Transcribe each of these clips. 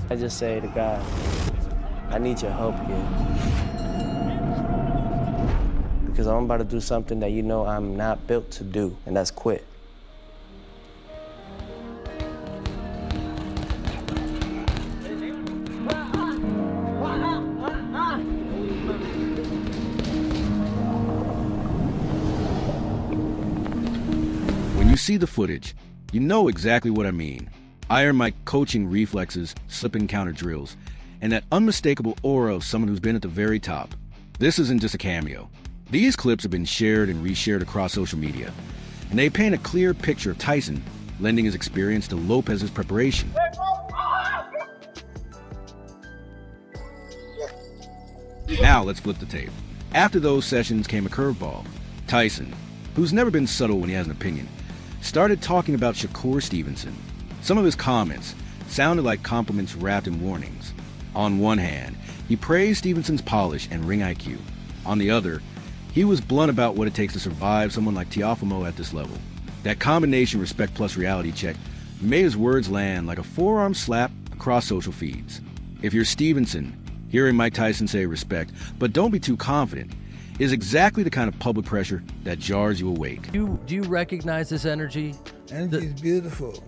I just say to God, I need your help here. Because I'm about to do something that you know I'm not built to do, and that's quit. When you see the footage, you know exactly what I mean. Iron Mike coaching reflexes, slip-and counter drills, and that unmistakable aura of someone who's been at the very top. This isn't just a cameo. These clips have been shared and reshared across social media, and they paint a clear picture of Tyson lending his experience to Lopez's preparation. Now let's flip the tape. After those sessions came a curveball. Tyson, who's never been subtle when he has an opinion, started talking about Shakur Stevenson. Some of his comments sounded like compliments wrapped in warnings. On one hand, he praised Stevenson's polish and ring IQ. On the other, he was blunt about what it takes to survive someone like Teofimo at this level. That combination respect plus reality check made his words land like a forearm slap across social feeds. If you're Stevenson, hearing Mike Tyson say respect, but don't be too confident, is exactly the kind of public pressure that jars you awake. Do you recognize this energy? Energy is beautiful,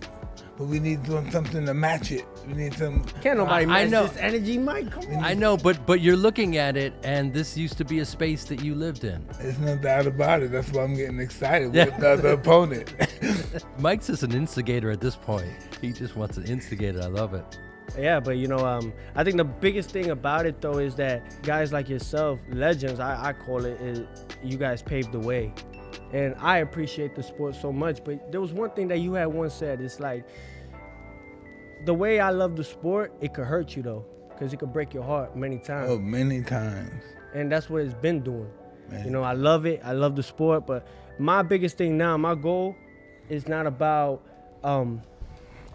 but we need something to match it. We need some. Can't nobody match know. this energy, Mike. Come on. I know, but you're looking at it, and this used to be a space that you lived in. There's no doubt about it. That's why I'm getting excited with the other opponent. Mike's just an instigator at this point. He just wants an instigator. I love it. Yeah, but you know, I think the biggest thing about it though is that guys like yourself, legends, I call it, is you guys paved the way. And I appreciate the sport so much, but there was one thing that you had once said, it's like, the way I love the sport, it could hurt you though, because it could break your heart many times. Oh, many times. And that's what it's been doing. Man. You know, I love it, I love the sport, but my biggest thing now, my goal is not about,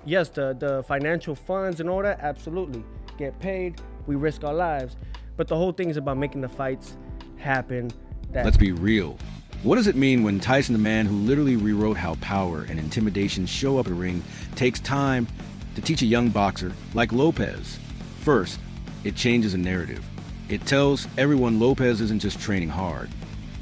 yes, the financial funds and all that, absolutely. Get paid, we risk our lives. But the whole thing is about making the fights happen. Let's be real. What does it mean when Tyson, the man who literally rewrote how power and intimidation show up in a ring, takes time to teach a young boxer like Lopez? First, it changes a narrative. It tells everyone Lopez isn't just training hard.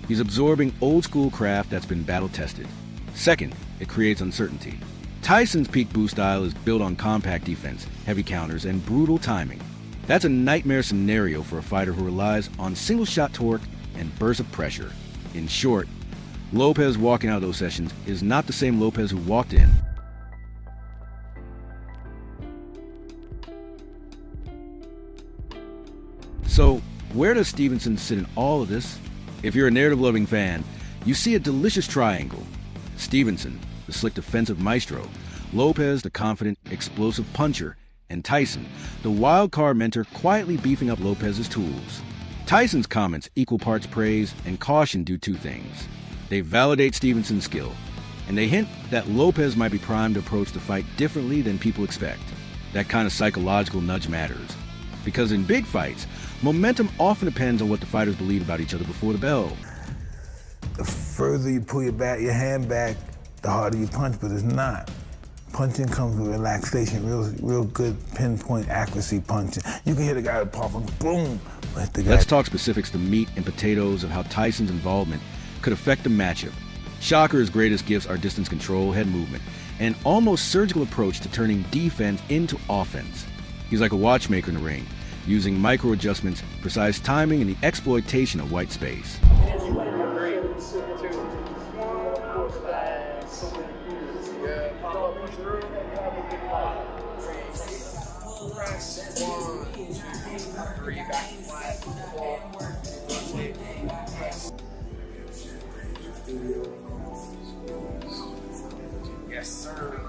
He's absorbing old school craft that's been battle tested. Second, it creates uncertainty. Tyson's peak boost style is built on compact defense, heavy counters, and brutal timing. That's a nightmare scenario for a fighter who relies on single shot torque and bursts of pressure. In short, Lopez walking out of those sessions is not the same Lopez who walked in. So, where does Stevenson sit in all of this? If you're a narrative-loving fan, you see a delicious triangle. Stevenson, the slick defensive maestro, Lopez, the confident, explosive puncher, and Tyson, the wild card mentor quietly beefing up Lopez's tools. Tyson's comments equal parts praise and caution do two things. They validate Stevenson's skill, and they hint that Lopez might be primed to approach the fight differently than people expect. That kind of psychological nudge matters, because in big fights, momentum often depends on what the fighters believe about each other before the bell. The further you pull your hand back, the harder you punch, but it's not. Punching comes with relaxation, real good pinpoint accuracy punching. You can hit a guy pop and boom. Let's talk specifics, the meat and potatoes of how Tyson's involvement could affect the matchup. Shakur's greatest gifts are distance control, head movement, and an almost surgical approach to turning defense into offense. He's like a watchmaker in the ring, using micro adjustments, precise timing, and the exploitation of white space. Yes, sir.